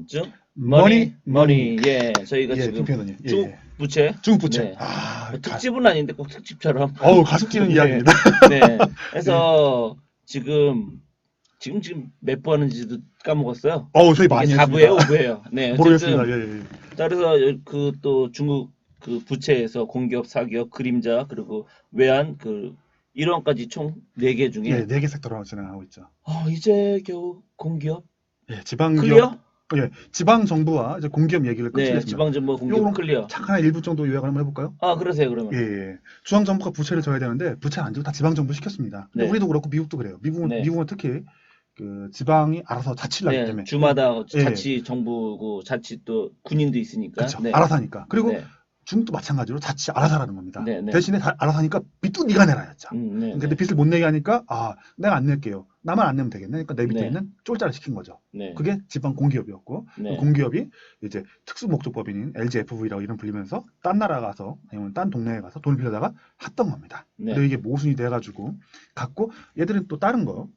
궁금증 머니, 머니 예 저희가 예, 지금 김평호님. 예, 중국 예. 부채 중국 부채. 네. 아, 뭐 특집은 아닌데 꼭 특집처럼 가슴 뛰는 네. 이야기입니다. 네 그래서 지금 몇 번 하는지도 까먹었어요. 저희 이게 많이 4부예요 했습니다. 5부예요 네 모르겠습니다. 어쨌든 예, 예. 자, 그래서 그 또 중국 그 부채에서 공기업 사기업 그림자 그리고 외환 그 1원까지 총 4개 중에 예, 4개 섹터로 진행하고 있죠. 이제 겨우 공기업 예, 지방기업, 클리어? 예, 지방 정부와 이제 공기업 얘기를 끝으로 네, 했습니다. 지방정부 공기업 요거는 클리어. 잠깐 일부 정도 요약을 한번 해볼까요? 그러세요 그러면. 예, 예. 중앙 정부가 부채를 져야 되는데 부채를 안 지고 다 지방 정부 시켰습니다. 근데 네. 우리도 그렇고 미국도 그래요. 네. 미국은 특히 그 지방이 알아서 자치를 하기 네, 때문에 주마다 예. 자치 정부고 자치 또 군인도 있으니까. 그렇죠. 네. 알아서 하니까. 그리고 네. 중국도 마찬가지로 자치 알아서 하라는 겁니다. 네, 네. 대신에 알아서 하니까 빚도 네가 내라였죠. 네, 근데 네. 빚을 못 내게 하니까 내가 안 낼게요. 나만 안 내면 되겠네. 그러니까 내 밑에 네. 있는 쫄자를 시킨 거죠. 네. 그게 지방 공기업이었고 네. 그 공기업이 이제 특수 목적법인인 LGFV라고 이름 불리면서 딴 나라 가서 아니면 딴 동네에 가서 돈 빌려다가 했던 겁니다. 네. 근데 이게 모순이 돼가지고 갖고 얘들은 또 다른 거,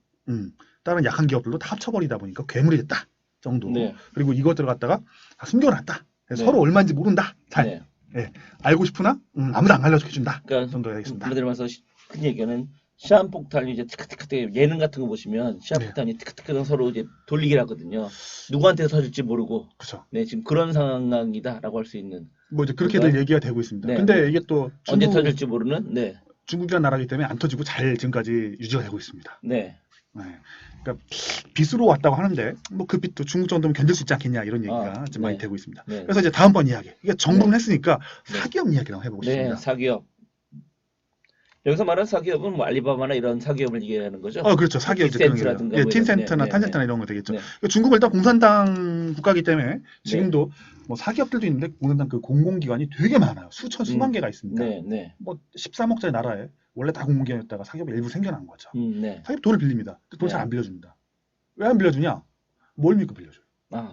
다른 약한 기업들도 다 합쳐버리다 보니까 괴물이 됐다 정도. 네. 그리고 이것들을 갖다가 다 숨겨놨다. 네. 서로 얼마인지 모른다. 잘. 네. 예, 알고 싶으나 아무도 안 알려주겠준다. 그러니까 정도 되겠습니다. 예를 들어서 큰 얘기는 시한폭탄이 이제 티크티크 예능 같은 거 보시면 시한폭탄이 티크티크 서로 이제 돌리기를 하거든요. 누구한테 터질지 모르고. 그렇죠. 네, 지금 그런 상황이다라고 할 수 있는. 뭐 이제 그렇게들 얘기가 되고 있습니다. 네, 근데 네. 이게 또 언제 터질지 모르는. 네. 중국이라는 나라이기 때문에 안 터지고 잘 지금까지 유지가 되고 있습니다. 네. 네. 그러니까 빚으로 왔다고 하는데 뭐 그 빚도 중국 정도면 견딜 수 있지 않겠냐 이런 얘기가 좀 많이 네. 되고 있습니다. 네. 그래서 이제 다음번 이야기. 이게 정부는 네. 했으니까 네. 사기업 이야기를 한번 해보고 네, 싶습니다. 사기업. 여기서 말하는 사기업은 뭐 알리바바나 이런 사기업을 얘기하는 거죠? 그렇죠. 사기업 이제 그런 게 텐센트라든가 예, 뭐 팀센트나 이런, 탄센트나 이런 거 되겠죠. 네. 그러니까 중국은 일단 공산당 국가이기 때문에 지금도 뭐 사기업들도 있는데 공산당 그 공공기관이 되게 많아요. 수만 개가 있습니다. 네, 네. 뭐 13억짜리 나라에 원래 다 공공기관이었다가 사기업이 일부 생겨난 거죠. 네. 사기업 돈을 빌립니다. 돈 잘 네. 안 빌려줍니다. 왜 안 빌려주냐? 뭘 믿고 빌려줘요?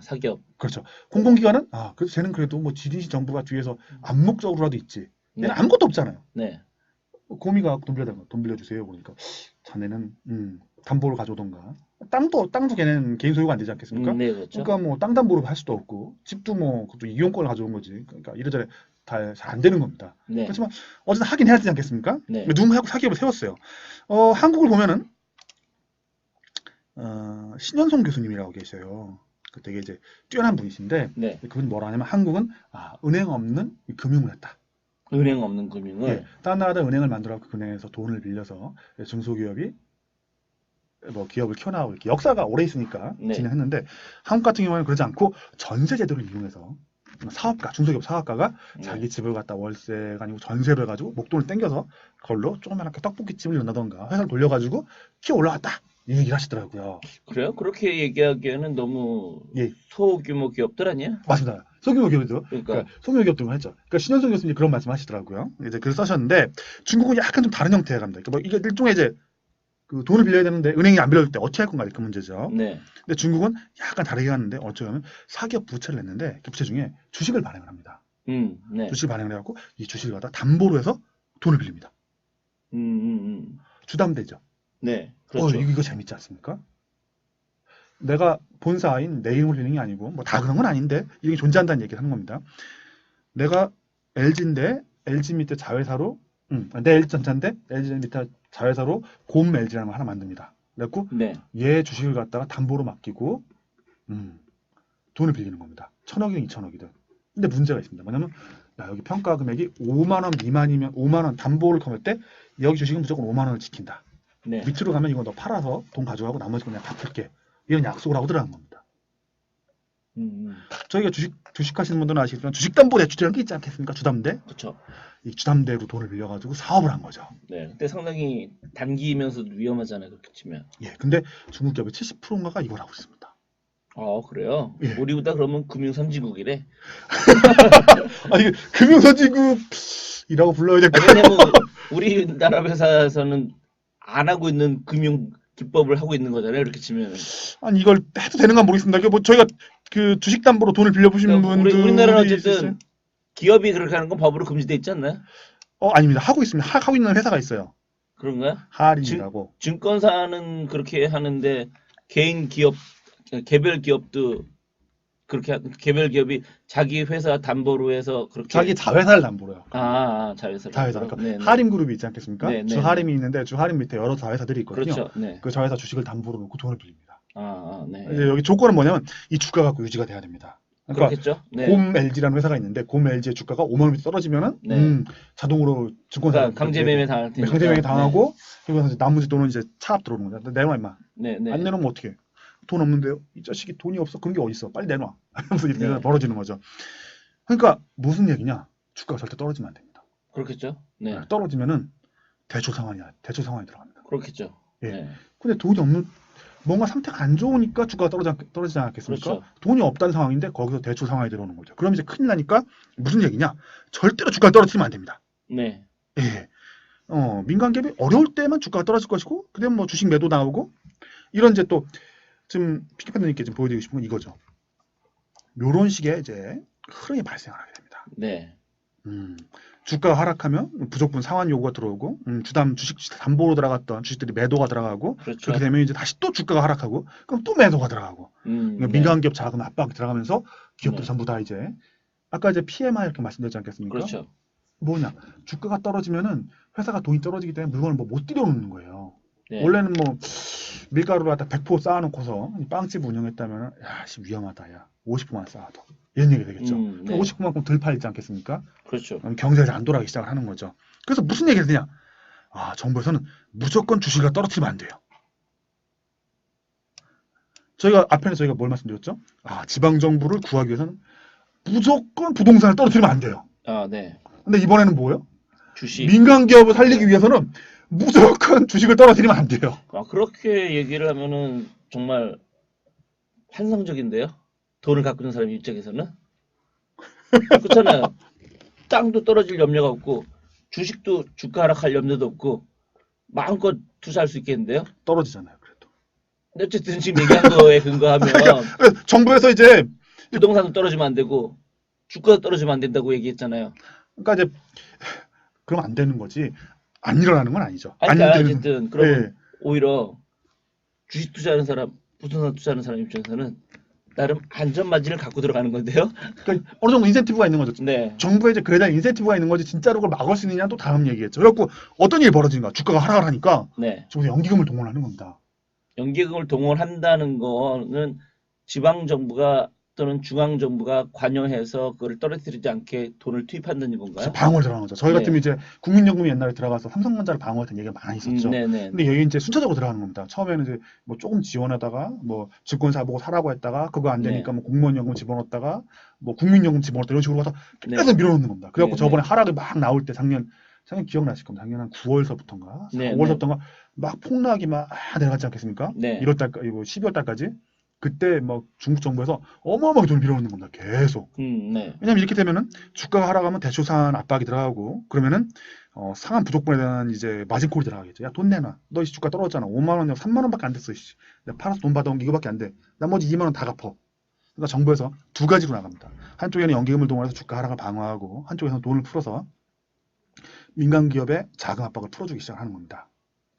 사기업. 그렇죠. 공공기관은 그래서 쟤는 그래도 뭐 지디시 정부가 뒤에서 암묵적으로라도 있지. 얘는 네. 아무것도 없잖아요. 네. 고미가 돈 빌려주세요. 그러니까 자네는 담보를 가져오던가. 땅도 걔는 개인 소유가 안 되지 않겠습니까? 네, 그렇죠. 그러니까 뭐 땅 담보로 할 수도 없고 집도 뭐 그것도 이용권을 가져온 거지. 그러니까 이래저래 다 잘 안 되는 겁니다. 네. 그렇지만 어쨌든 하긴 해야 되지 않겠습니까? 네. 누군가 사기업을 세웠어요. 한국을 보면은 신현송 교수님이라고 계세요. 그 되게 이제 뛰어난 분이신데 네. 그분이 뭐라 하냐면 한국은 은행 없는 금융을 했다. 은행 없는 금융을. 예, 다른 나라들 은행을 만들어 그 은행에서 돈을 빌려서 중소기업이 뭐 기업을 키워나가고 이렇게 역사가 오래 있으니까 네. 진행했는데 한국 같은 경우에는 그러지 않고 전세 제도를 이용해서 중소기업 사업가가 네. 자기 집을 갖다 월세가 아니고 전세로 해가지고 목돈을 땡겨서 그걸로 조그맣게 떡볶이집을 연다던가 회사를 돌려가지고 키워 올라갔다 이 얘기를 하시더라고요. 그래요? 그렇게 얘기하기에는 너무 예. 소규모 기업들 아니야? 맞습니다. 소규모 기업이죠. 그러니까 소규모 기업들만 했죠. 그러니까 신현성 교수님이 그런 말씀하시더라고요. 이제 글을 써셨는데 중국은 약간 좀 다른 형태의 갑니다. 그러니까 뭐 이게 일종의 이제 그 돈을 빌려야 되는데 은행이 안 빌려줄 때 어떻게 할 건가 그 문제죠. 네. 근데 중국은 약간 다르게 갔는데 어쩌면 사기업 부채를 냈는데 그 부채 중에 주식을 발행을 합니다. 네. 주식을 발행을 해갖고 이 주식을 갖다 담보로 해서 돈을 빌립니다. 주담대죠. 네. 그렇죠. 이거 재밌지 않습니까? 내가 본사인 내 이름을 빌리는 게 아니고 뭐 다 그런 건 아닌데 이게 존재한다는 얘기를 하는 겁니다. 내가 LG인데 LG 밑에 자회사로 내 LG 전차인데 LG 밑에 자회사로 곰 LG라는 걸 하나 만듭니다. 그래갖고 네. 얘 주식을 갖다가 담보로 맡기고 돈을 빌리는 겁니다. 1,000억이든 2,000억이든. 근데 문제가 있습니다. 뭐냐면 여기 평가 금액이 5만 원 미만이면 5만 원 담보를 걸을 때 여기 주식은 무조건 5만 원을 지킨다. 네. 밑으로 가면 이거 너 팔아서 돈 가져가고 나머지 그냥 갚을게. 이런 약속을 하고 들어간 겁니다. 저희가 주식 하시는 분들은 아시겠지만 주식담보대출이라는 게 있지 않겠습니까? 주담대. 그렇죠. 이 주담대로 돈을 빌려가지고 사업을 한 거죠. 네. 근데 상당히 단기이면서도 위험하잖아요. 그렇게 치면. 예, 근데 중국 기업의 70%인가가 이걸 하고 있습니다. 그래요? 예. 우리보다 그러면 금융 선진국이래. 아니 금융선진국이라고 불러야 될까? 왜냐면 우리나라 회사에서는 안 하고 있는 금융 기법을 하고 있는 거잖아요. 이렇게 치면. 아니 이걸 해도 되는 건 모르겠습니다. 이게 뭐 저희가 그 주식담보로 돈을 빌려보신 그러니까 분들이 우리나라는 어쨌든 있으세요? 기업이 그렇게 하는 건 법으로 금지돼 있지 않나요? 아닙니다. 하고 있습니다. 하고 있는 회사가 있어요. 그런가요? 하림이라고. 증권사는 그렇게 하는데 개인 기업, 개별 기업도 그렇게 개별 기업이 자기 회사 담보로 해서 그렇게 자기 자회사를 담보로 해요. 자회사를 자회사. 담보로? 그러니까 네네. 하림그룹이 있지 않겠습니까? 네네네. 주하림이 있는데 주하림 밑에 여러 자회사들이 있거든요. 그렇죠. 네. 그 자회사 주식을 담보로 놓고 돈을 빌립니다. 네. 이제 여기 조건은 뭐냐면 이 주가 갖고 유지가 돼야 됩니다. 그러니까 그렇겠죠. 네. 곰 LG라는 회사가 있는데 곰 LG의 주가가 5만 원 밑에 떨어지면은 네. 자동으로 증권사 그러니까 강제매매 당할 테니까. 강제매매 당하고 그리고 이제 나머지 돈은 이제 차압 들어오는 거죠. 내놔 임마. 네. 네. 안 내놓으면 어떻게? 돈 없는데요? 이 자식이 돈이 없어. 그런 게 어딨어? 빨리 내놔. 하면서 이렇게 네. 벌어지는 거죠. 그러니까 무슨 얘기냐? 주가가 절대 떨어지면 안 됩니다. 그렇겠죠. 네. 떨어지면은 대출 상황이 들어갑니다. 그렇겠죠. 예. 네. 근데 돈이 없는 뭔가 상태가 안 좋으니까 주가가 떨어지지 않겠습니까? 그렇죠. 돈이 없다는 상황인데 거기서 대출 상황이 들어오는 거죠. 그럼 이제 큰일 나니까 무슨 얘기냐? 절대로 주가가 떨어뜨리면 안 됩니다. 네. 예. 민간 기업이 어려울 때만 주가가 떨어질 것이고, 그다음 뭐 주식 매도 나오고 이런 이제 또 지금 피키팬들님께 좀 보여드리고 싶은 건 이거죠. 요런 식의 이제 흐름이 발생하게 됩니다. 네. 주가가 하락하면 부족분 상환 요구가 들어오고 주식 담보로 들어갔던 주식들이 매도가 들어가고 그렇죠. 그렇게 되면 이제 다시 또 주가가 하락하고 그럼 또 매도가 들어가고 그러니까 네. 민간 기업 자금 압박이 들어가면서 기업들 네. 전부 다 이제 아까 이제 PMI 이렇게 말씀드렸지 않겠습니까? 그렇죠. 뭐냐 주가가 떨어지면은 회사가 돈이 떨어지기 때문에 물건을 뭐 못 들여놓는 거예요. 네. 원래는 뭐 밀가루를 갖다 100포 쌓아놓고서 빵집 운영했다면 야 씨 위험하다 야 50포만 쌓아둬 이런 얘기 되겠죠. 네. 50포만큼 덜 팔리지 않겠습니까? 그렇죠. 경제가 이제 안 돌아가기 시작을 하는 거죠. 그래서 무슨 얘기를 드냐? 정부에서는 무조건 주식을 떨어뜨리면 안 돼요. 저희가 뭘 말씀드렸죠? 지방 정부를 구하기 위해서는 무조건 부동산을 떨어뜨리면 안 돼요. 네. 근데 이번에는 뭐예요? 주식. 민간 기업을 살리기 위해서는 무조건 주식을 떨어뜨리면 안 돼요. 그렇게 얘기를 하면은 정말 환상적인데요. 돈을 갖고 있는 사람 입장에서는. 그렇잖아요. 땅도 떨어질 염려가 없고 주식도 주가 하락할 염려도 없고 마음껏 투자할 수 있겠는데요. 떨어지잖아요. 그래도. 근데 어쨌든 지금 얘기한 거에 근거하면 정부에서 이제 부동산도 떨어지면 안 되고 주가도 떨어지면 안 된다고 얘기했잖아요. 그러니까 이제 그럼 안 되는 거지. 안 일어나는 건 아니죠. 그러니까 안 되는. 어쨌든 그러면 예. 오히려 주식 투자하는 사람, 부동산 투자하는 사람 입장에서는 나름 안전마진을 갖고 들어가는 건데요. 그러니까 어느 정도 인센티브가 있는 거죠. 네. 정부에 이제 그에 대한 인센티브가 있는 거지 진짜로 그걸 막을 수 있느냐는 또 다음 얘기겠죠. 그래갖고 어떤 일이 벌어지는가? 주가가 하락을 하니까 네. 정부에서 연기금을 동원하는 겁니다. 연기금을 동원한다는 거는 지방 정부가 또는 중앙 정부가 관여해서 그걸 떨어뜨리지 않게 돈을 투입한다는 건가요? 그래서 방어를 들어가는 거죠. 저희 네. 같으면 이제 국민연금이 옛날에 들어가서 삼성전자를 방어했던 얘기가 많이 있었죠. 네네. 근데 여기 이제 순차적으로 들어가는 겁니다. 처음에는 이제 뭐 조금 지원하다가 뭐 증권사 보고 사라고 했다가 그거 안 되니까 네. 뭐 공무원연금 집어넣었다가 뭐 국민연금 집어넣었다 이런 식으로 가서 네. 계속 밀어넣는 겁니다. 그래갖고 네, 저번에 네. 하락이 막 나올 때 작년 기억나실 겁니다. 작년 한 9월서부터인가 네, 5월서부터인가 막 폭락이 막 내려갔지 않겠습니까? 네. 1월달까지 12월 달까지 그때 뭐 중국 정부에서 어마어마하게 돈을 밀어넣는 겁니다. 계속. 네. 왜냐면 이렇게 되면은 주가가 하락하면 대출 상환 압박이 들어가고 그러면은 상환 부족분에 대한 이제 마진콜이 들어가겠죠. 야 돈 내놔. 너 이 주가 떨어졌잖아. 5만 원이야 3만 원밖에 안 됐어. 씨. 내가 팔아서 돈 받아온 게 이거밖에 안 돼. 나머지 2만 원 다 갚어. 그러니까 정부에서 두 가지로 나갑니다. 한쪽에는 연기금을 동원해서 주가 하락을 방어하고 한쪽에서는 돈을 풀어서 민간 기업의 자금 압박을 풀어주기 시작하는 겁니다.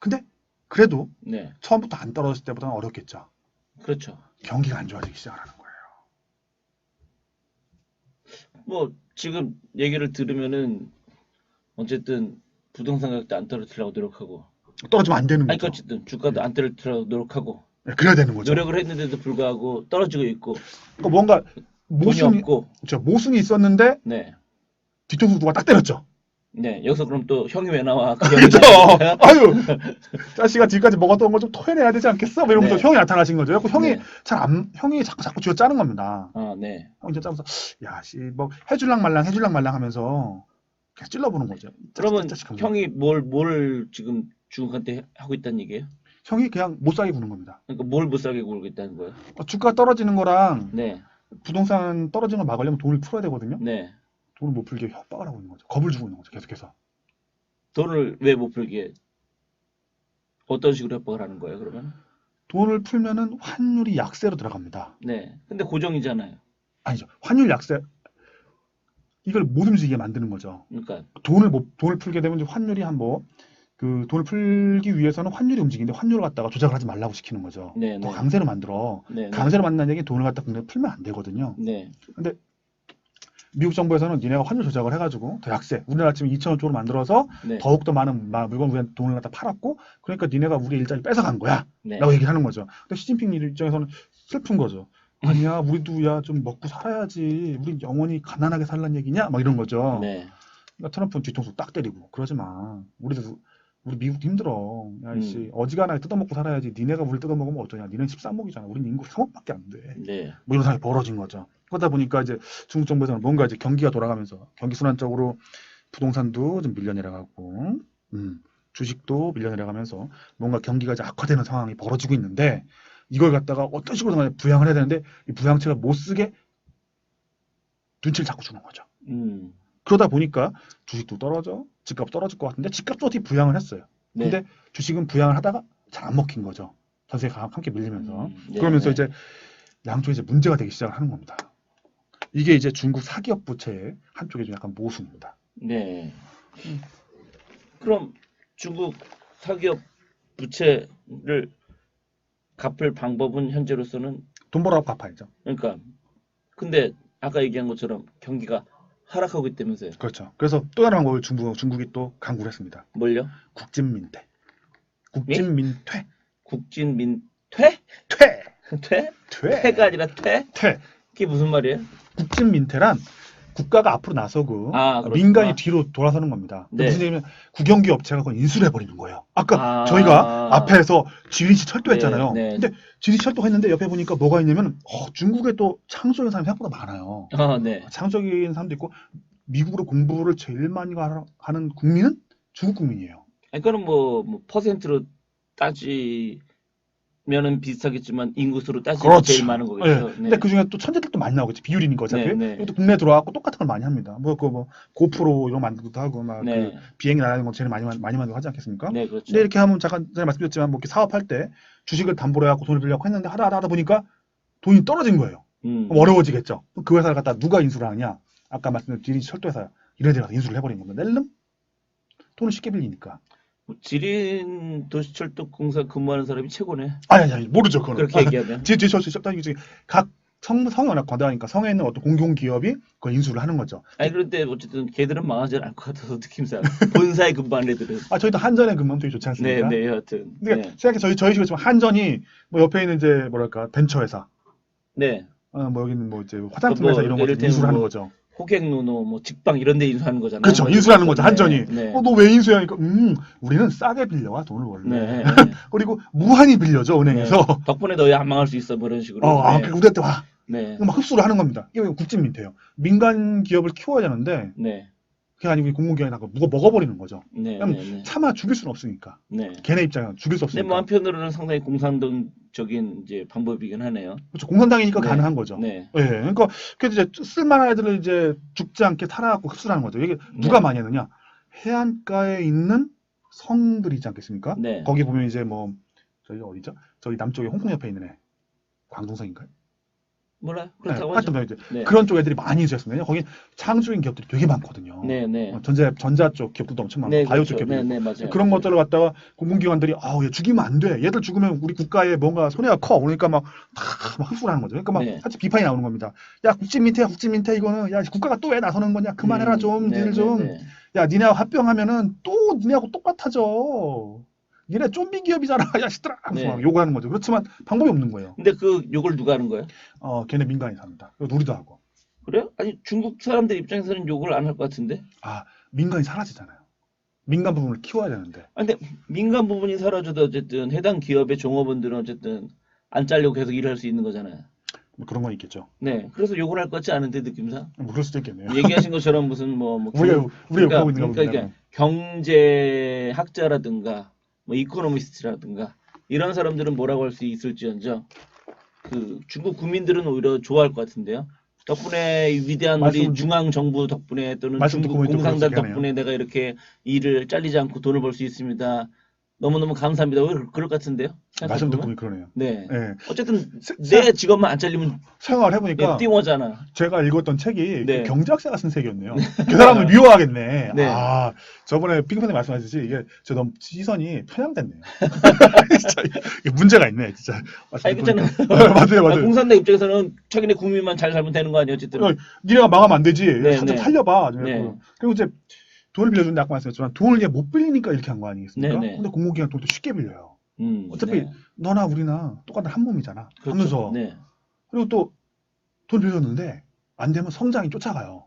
근데 그래도 네. 처음부터 안 떨어졌을 때보다는 어렵겠죠. 그렇죠. 경기가 안 좋아지기 시작하는 거예요. 뭐 지금 얘기를 들으면은 어쨌든 부동산 가격도 안 떨어뜨리려고 노력하고 떨어지면 안 되는 아니 거죠. 어쨌든 주가도 안 떨어뜨리려고 노력하고 네, 그래야 되는 거죠. 노력을 했는데도 불구하고 떨어지고 있고 그러니까 뭔가 돈이 모순이, 없고 그렇죠. 모순이 있었는데 네. 뒤통수 누가 딱 때렸죠. 네. 여기서 그럼 또 형이 왜 나와? 그 형이 그렇죠. 나와요? 아유, 자식아 지금까지 먹었던 거 좀 토해내야 되지 않겠어? 뭐 이러면서 네. 형이 나타나신 거죠. 그래서 형이 네. 형이 자꾸 쥐어 짜는 겁니다. 네. 형이 쥐어 짜면서 야씨 뭐 해줄랑 말랑 하면서 계속 찔러보는 거죠. 그러면 하면서. 형이 뭘 지금 중국한테 하고 있다는 얘기예요? 형이 그냥 못 사게 구는 겁니다. 그러니까 뭘 못 사게 굴고 있다는 거예요? 주가 떨어지는 거랑 네. 부동산 떨어지는 걸 막으려면 돈을 풀어야 되거든요. 네. 돈을 못 풀게 협박을 하고 있는 거죠. 겁을 주고 있는 거죠. 계속해서. 돈을 왜 못 풀게 어떤 식으로 협박을 하는 거예요, 그러면? 돈을 풀면은 환율이 약세로 들어갑니다. 네. 근데 고정이잖아요. 아니죠. 환율 약세 이걸 못 움직이게 만드는 거죠. 그러니까 돈을 풀게 되면 이제 환율이 한 뭐 그 돈을 풀기 위해서는 환율이 움직이는데 환율을 갖다가 조작을 하지 말라고 시키는 거죠. 네, 더 네. 강세로 만들어. 네, 네. 강세로 만든다는 얘기는 돈을 갖다 국내에 풀면 안 되거든요. 네. 근데 미국 정부에서는 니네가 환율 조작을 해가지고 더 약세, 우리나라 지금 2,000원 쪽으로 만들어서 네. 더욱더 많은 물건 우리한테 돈을 갖다 팔았고, 그러니까 니네가 우리 일자리 뺏어간 거야 네. 라고 얘기를 하는 거죠. 근데 시진핑 입장에서는 슬픈 거죠. 아니야, 우리도 야 좀 먹고 살아야지, 우린 영원히 가난하게 살란 얘기냐 막 이런 거죠. 네. 그러니까 트럼프는 뒤통수 딱 때리고, 그러지 마, 우리 미국도 힘들어, 야 이씨 어지간하게 뜯어먹고 살아야지, 니네가 우리 뜯어먹으면 어떠냐, 니네는 13억이잖아, 우린 인구 3억밖에 안돼. 네. 뭐 이런 상황이 벌어진 거죠. 그러다 보니까 이제 중국 정부에서는 뭔가 이제 경기가 돌아가면서 경기 순환적으로 부동산도 좀 밀려 내려가고, 주식도 밀려 내려가면서 뭔가 경기가 이제 악화되는 상황이 벌어지고 있는데, 이걸 갖다가 어떤 식으로 부양을 해야 되는데 이 부양책을 못 쓰게 눈치를 자꾸 주는 거죠. 그러다 보니까 주식도 떨어져, 집값 떨어질 것 같은데 집값도 어떻게 부양을 했어요. 네. 근데 주식은 부양을 하다가 잘 안 먹힌 거죠. 전세가 함께 밀리면서. 네, 그러면서 네. 이제 양쪽에 이제 문제가 되기 시작을 하는 겁니다. 이게 이제 중국 사기업 부채의 한쪽에 좀 약간 모순입니다. 네. 그럼 중국 사기업 부채를 갚을 방법은 현재로서는, 돈 벌어갖고 갚아야죠. 그러니까 근데 아까 얘기한 것처럼 경기가 하락하고 있다면서요. 그렇죠. 그래서 또 다른 방법을 중국이 또 강구를 했습니다. 뭘요? 국진민퇴. 국진민퇴. 국진민퇴? 퇴. 퇴? 퇴. 퇴가 아니라 퇴? 퇴. 그게 무슨 말이에요? 국진민퇴란 국가가 앞으로 나서고 그렇구나. 민간이 뒤로 돌아서는 겁니다. 네. 무슨 얘기냐면 국영기 업체가 그건 인수를 해버리는 거예요. 아까 아. 저희가 앞에서 지리시 철도했잖아요. 네, 네. 근데 지리시 철도했는데 옆에 보니까 뭐가 있냐면 중국에 또 창조적인 사람이 생각보다 많아요. 네. 창조적인 사람도 있고, 미국으로 공부를 제일 많이 하는 국민은 중국 국민이에요. 그러니까는 뭐 퍼센트로 따지면은 비슷하겠지만 인구수로 따지면 그렇죠. 제일 많은 거겠죠. 네. 근데 그 중에 또 천재들도 많이 나오겠지. 비율이니까 어차피. 네, 네. 이것도 국내에 들어와갖고 똑같은 걸 많이 합니다. 뭐 고프로 이런 거 만들기도 하고, 막 네. 그 비행기 날아다니는 거 제일 많이 만들고 하지 않겠습니까? 네, 그렇죠. 근데 이렇게 하면 잠깐 전에 말씀드렸지만 뭐 이렇게 사업할 때 주식을 담보로 해갖고 돈을 빌려고 했는데 하다 보니까 돈이 떨어진 거예요. 그럼 어려워지겠죠. 그 회사를 갖다 누가 인수를 하냐? 아까 말씀드린 지리시 철도회사 이런 데가 인수를 해버린 겁니다. 낼름? 돈을 쉽게 빌리니까. 지린 도시철도공사 근무하는 사람이 최고네. 아니 모르죠 그거는. 그렇게 얘기하면. 지리시 철도 각 성이 워낙 과다하니까 성에 있는 어떤 공공기업이 그걸 인수를 하는 거죠. 그런데 어쨌든 걔들은 망하지 않을 것 같아서 느낌상 본사에 근무하는 애들은. 저희도 한전에 근무하면 되게 좋지 않습니까? 네, 여하튼. 그러니까 생각해 저희 집에 지금 한전이 뭐 옆에 있는 이제 뭐랄까 벤처회사, 네. 뭐 여기는 뭐 이제 화장품 회사 이런 것들 인수를 하는 거죠. 호객노노, 뭐 직방 이런 데 인수하는 거잖아요. 그렇죠. 인수하는 거죠. 한전이. 네. 너 왜 인수하니까 우리는 싸게 빌려와 돈을 원래. 네. 그리고 무한히 빌려줘 은행에서. 덕분에 너희 안 망할 수 있어 뭐 이런 식으로. 그리고 우리한테 와. 네. 막 흡수를 하는 겁니다. 이게 국진민퇴예요. 민간 기업을 키워야 되는데 네. 그게 아니고 공공기관이 다 먹어버리는 거죠. 네. 차마 죽일 수는 없으니까. 네. 걔네 입장에서 죽일 수 근데 없으니까. 뭐 한편으로는 상당히 공산당적인 이제 방법이긴 하네요. 그렇죠. 공산당이니까 네. 가능한 거죠. 네. 예. 그러니까 그래서 이제 쓸만한 애들을 이제 죽지 않게 살아갖고 흡수하는 거죠. 이게 누가 많이 하느냐? 해안가에 있는 성들이지 않겠습니까? 네. 거기 보면 이제 뭐 저희 어디죠? 저희 남쪽에 홍콩 옆에 있는 애 광둥성인가요? 몰라. 그렇다고 하죠. 하여튼 네. 그런 쪽 애들이 많이 인수했습니다. 거기 창조적인 기업들이 되게 많거든요. 네, 네. 전자 쪽 기업들도 엄청 많고, 네, 바이오 그렇죠. 쪽 기업들. 네, 맞아요. 그런 것들을 갖다가 공공기관들이 얘 죽이면 안 돼. 얘들 죽으면 우리 국가에 뭔가 손해가 커. 그러니까 막 흡수를 하는 거죠. 그러니까 막 네. 사실 비판이 나오는 겁니다. 야, 국진민퇴 이거는 야, 국가가 또 왜 나서는 거냐? 그만해라 좀. 네, 니들 좀. 네. 야, 니네하고 합병하면은 또 니네하고 똑같아져. 니네 좀비 기업이잖아. 야, 시들아. 하면서 네. 막 욕을 하는 거죠. 그렇지만 방법이 없는 거예요. 근데 그 욕을 누가 하는 거예요? 걔네 민간이 삽니다. 우리도 하고. 그래요? 아니 중국 사람들 입장에서는 욕을 안 할 것 같은데. 민간이 사라지잖아요. 민간 부분을 키워야 되는데. 근데 민간 부분이 사라져도 어쨌든 해당 기업의 종업원들은 어쨌든 안 잘리고 계속 일할 수 있는 거잖아요. 뭐 그런 건 있겠죠. 네, 그래서 욕을 할 것 같지 않은데 느낌상. 뭐 그럴 수도 있겠네요. 얘기하신 것처럼 무슨 우리가 욕하고 있는 그러니까 겁니다. 경제학자라든가 뭐 이코노미스트라든가 이런 사람들은 뭐라고 할 수 있을지언정 그 중국 국민들은 오히려 좋아할 것 같은데요. 덕분에 위대한 우리 중앙 정부 덕분에 또는 중국 공산당 덕분에 내가 이렇게 일을 잘리지 않고 돈을 벌 수 있습니다. 너무너무 감사합니다. 왜 그럴 것 같은데요? 말씀 듣고 생각해보면. 보니 그러네요. 네. 예. 어쨌든 세- 내 직업만 안 잘리면 생각을 해보니까 띵어잖아. 제가 읽었던 책이 그 네. 경제학자가 쓴 책이었네요. 그 사람을 미워하겠네. 네. 아, 저번에 핑크팬이 말씀하셨듯이 이게 저 너무 시선이 편향됐네요. 진짜 이게 문제가 있네, 진짜. 아니 그렇잖아. 맞아요, 맞아요. 공산당 입장에서는 자기네 국민만 잘 살면 되는 거 아니야 어쨌든. 니네가 망하면 안 되지. 네, 좀 네. 살려봐. 네. 그리고 이제 돈을 빌려준다 아까 말씀했지만 돈을 이제 못 빌리니까 이렇게 한 거 아니겠습니까? 네, 네. 근데 공공기관 돈도 쉽게 빌려요. 어차피 네. 너나 우리나 똑같은 한 몸이잖아. 그렇죠. 하면서 네. 그리고 또 돈 빌렸는데 안 되면 성장이 쫓아가요.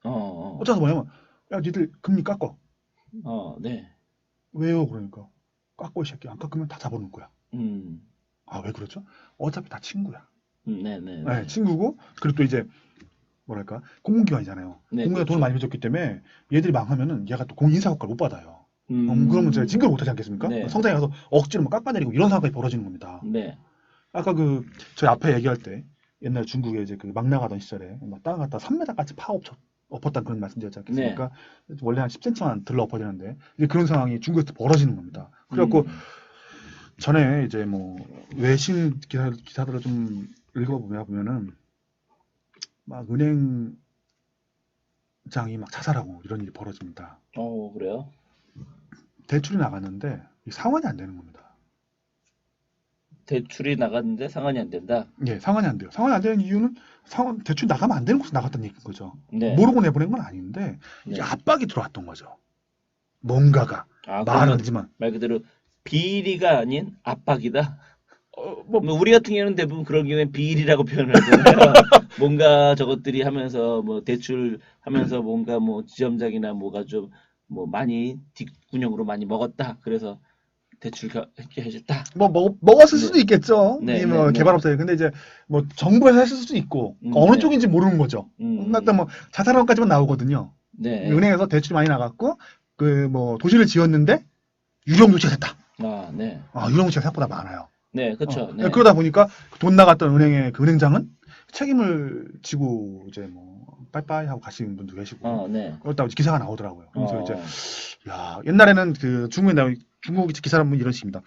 쫓아서 뭐냐면 야 니들 금리 깎어. 네. 왜요? 그러니까 깎고 이 새끼 안 깎으면 다 잡아놓을 거야. 아 왜 그러죠? 어차피 다 친구야. 네. 네, 친구고 그리고 또 이제 뭐랄까 공공기관이잖아요. 네, 공공기관 그렇죠. 돈을 많이 빌렸기 때문에 얘들이 망하면은 얘가 또 공인사고과를 못 받아요. 그러면 제가 징계를 못하지 않겠습니까? 네. 성장에 가서 억지로 막 깎아내리고 이런 상황이 벌어지는 겁니다. 네. 아까 그 저희 앞에 얘기할 때 옛날 중국에 이제 그 막 나가던 시절에 막 땅을 갖다 3m까지 엎었다는 그런 말씀드렸지 않겠습니까? 원래 한 10cm만 들러 엎어지는데 이제 그런 상황이 중국에서 벌어지는 겁니다. 그래갖고 전에 이제 뭐 외신 기사들을 좀 읽어보면은 막 은행장이 막 자살하고 이런 일이 벌어집니다. 그래요? 대출이 나갔는데 이 상환이 안 되는 겁니다. 대출이 나갔는데 상환이 안 된다. 예, 상환이 안 돼요. 상환이 안 되는 이유는 대출 나가면 안 되는 곳에 나갔다는 얘기인 거죠. 네. 모르고 내보낸 건 아닌데 이게 네. 압박이 들어왔던 거죠. 뭔가가 말은 그러면 하지만 말 그대로 비리가 아닌 압박이다. 뭐 우리 같은 경우는 대부분 그런 경우에는 비리라고 표현을 하잖아요. 뭔가 저것들이 하면서 뭐 대출 하면서 뭔가 뭐 지점장이나 뭐가 좀 뭐 많이 뒷구녕으로 많이 먹었다. 그래서 대출 해줬다. 먹었을 네. 수도 있겠죠. 네, 이 뭐 네, 개발업자에 근데 이제 뭐 정부에서 했을 수도 있고 어느 네. 쪽인지 모르는 거죠. 일단 뭐 자살원까지만 나오거든요. 네. 은행에서 대출이 많이 나갔고 그 뭐 도시를 지었는데 유령조치가 됐다. 네. 유령조치가 생각보다 많아요. 네, 그렇죠. 네. 그러다 보니까 돈 나갔던 은행의 그 은행장은 책임을 지고 이제 뭐 빠이빠이 하고 가시는 분도 계시고 네. 그렇다고 기사가 나오더라고요. 그래서 이제 야 옛날에는 그 중국 기사를 보면 이런 식입니다.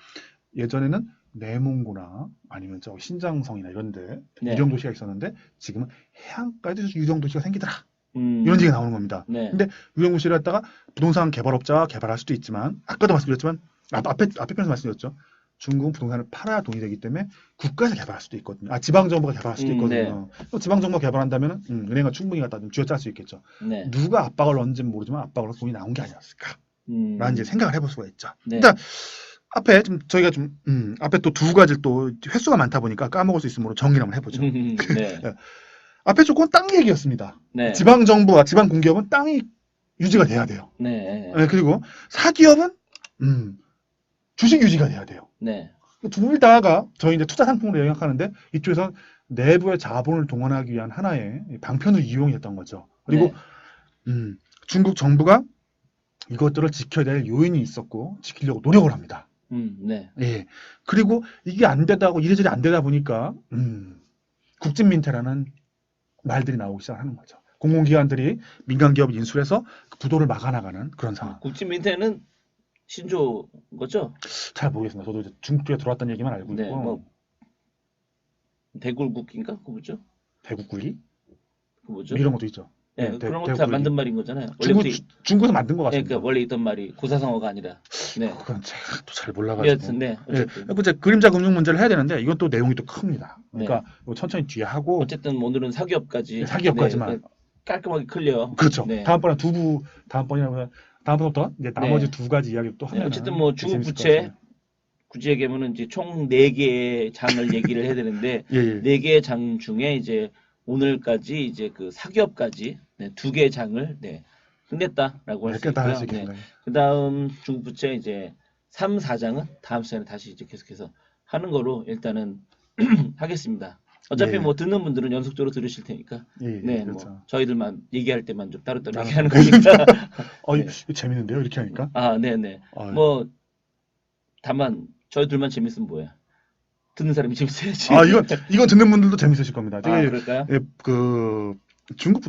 예전에는 내몽고나 아니면 저 신장성이나 이런데 네. 유령도시가 있었는데 지금은 해안가에도 유령도시가 생기더라. 이런 얘기가 나오는 겁니다. 네. 근데 유령도시를 갖다가 부동산 개발업자가 개발할 수도 있지만 아까도 말씀드렸지만 앞에 편에서 말씀드렸죠. 중국은 부동산을 팔아야 돈이 되기 때문에 국가에서 개발할 수도 있거든요. 지방 정부가 개발할 수도 있거든요. 지방 정부가 개발한다면 은행은 충분히 갖다 좀 쥐어짤 수 있겠죠. 네. 누가 압박을 넣는지는 모르지만 압박으로 돈이 나온 게 아니었을까? 라는 이제 생각을 해볼 수가 있죠. 네. 일단 앞에 좀 저희가 좀 앞에 또 두 가지 또 횟수가 많다 보니까 까먹을 수 있으므로 정리를 한번 해보죠. 네. 앞에 조건 땅 얘기였습니다. 네. 지방 정부와 지방 공기업은 땅이 유지가 돼야 돼요. 네. 그리고 사기업은 주식 유지가 돼야 돼요. 네. 둘 다가 저희 이제 투자 상품으로 영역하는데 이쪽에서 내부의 자본을 동원하기 위한 하나의 방편을 이용했던 거죠. 그리고 중국 정부가 이것들을 지켜야 될 요인이 있었고 지키려고 노력을 합니다. 네. 예. 그리고 이게 안 되다고 이래저래 안 되다 보니까 국진민퇴라는 말들이 나오기 시작하는 거죠. 공공기관들이 민간기업을 인수해서 그 부도를 막아나가는 그런 상황. 국진민퇴는 신조 거죠? 잘 모르겠습니다. 저도 이제 중국에 들어왔다는 얘기만 알고 네, 있고. 뭐 대굴국인가? 그거 뭐죠? 대국굴리? 그 뭐죠? 이런 것도 있죠. 네, 네, 그런 것도 다 대국굴리. 만든 말인 거잖아요. 중국에서 만든 것 네, 같습니다. 그러니까 원래 있던 말이 고사성어가 아니라. 네. 그건 제가 또 잘 몰라가지고. 여튼 네. 어쨌든. 이제 그림자 금융 문제를 해야 되는데 이건 또 내용이 또 큽니다. 그러니까 이거 천천히 뒤에 하고. 어쨌든 오늘은 사기업까지. 사기업까지만. 네, 깔끔하게 클리어. 그렇죠. 네. 다음번에 다음번부터 이제 나머지 두 가지 이야기를 또 하면. 어쨌든 뭐 중국 부채 굳이 얘기하면은 이제 총 4개의 장을 얘기를 해야 되는데 4개의 장 중에 이제 오늘까지 이제 그 사기업까지 2개의 장을 끝냈다라고 할 수 있고요. 그다음 중국 부채 이제 3, 4장은 다음 시간에 다시 이제 계속해서 하는 거로 일단은 하겠습니다. 어차피 뭐 듣는 분들은 연속적으로 들으실 테니까. 그렇죠. 뭐 저희들만 얘기할 때만 좀 따로따로 얘기하는 거니까. 이거 재밌는데요, 이렇게 하니까. 네네. 뭐 다만 저희들만 재밌으면 뭐야? 듣는 사람이 재밌어야지. 이건 듣는 분들도 재밌으실 겁니다. 되게 그럴까요? 그 중국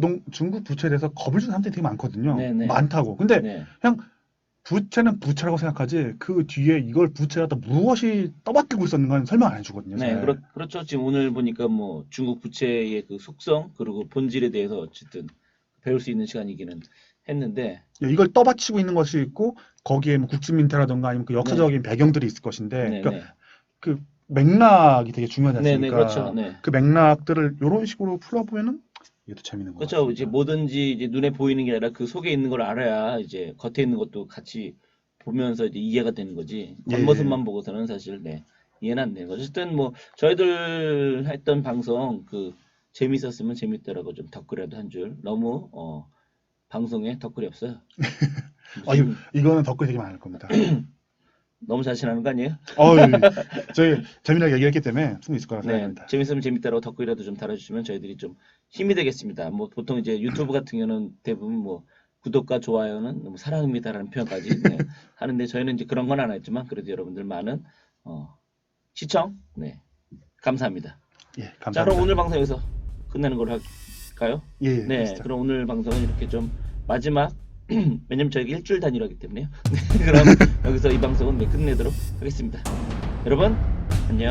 부채에 대해서 겁을 주는 사람들이 되게 많거든요. 네네. 많다고. 근데 그냥 부채는 부채라고 생각하지 그 뒤에 이걸 부채라다 무엇이 떠받들고 있었는가는 설명 안 해주거든요. 네, 잘. 그렇죠. 지금 오늘 보니까 뭐 중국 부채의 그 속성 그리고 본질에 대해서 어쨌든 배울 수 있는 시간이기는 했는데, 예, 이걸 떠받치고 있는 것이 있고 거기에 뭐 국수민태라든가 아니면 그 역사적인 배경들이 있을 것인데 네, 그러니까 그 맥락이 되게 중요하지 네, 않습니까? 그렇죠. 네. 그 맥락들을 이런 식으로 풀어보면은 이것도 재밌는 것 그렇죠. 이제 같습니다. 뭐든지 이제 눈에 보이는 게 아니라 그 속에 있는 걸 알아야 이제 겉에 있는 것도 같이 보면서 이제 이해가 되는 거지. 예, 겉모습만 보고서는 사실 이해는 안 되는 거죠. 어쨌든 뭐 저희들 했던 방송 그 재밌었으면 재밌더라고 좀 덧글이라도 한 줄. 너무 방송에 덧글이 없어요. 무슨 이거는 덧글이 되게 많을 겁니다. 너무 자신하는 거 아니에요? 저희 재미나게 얘기했기 때문에 충분히 있을 거라 네, 생각합니다. 재밌으면 재밌다라고 덧글이라도 좀 달아주시면 저희들이 좀 힘이 되겠습니다. 뭐 보통 이제 유튜브 같은 경우는 대부분 뭐 구독과 좋아요는 너무 사랑입니다라는 표현까지 하는데 저희는 이제 그런 건 안 했지만 그래도 여러분들 많은 시청 감사합니다. 예, 자, 감사합니다. 그럼 오늘 방송 여기서 끝내는 걸로 할까요? 예, 네, 진짜. 그럼 오늘 방송은 이렇게 좀 마지막 왜냐면 저희가 일주일 단위로 하기 때문에요. 그럼 여기서 이 방송은 끝내도록 하겠습니다. 여러분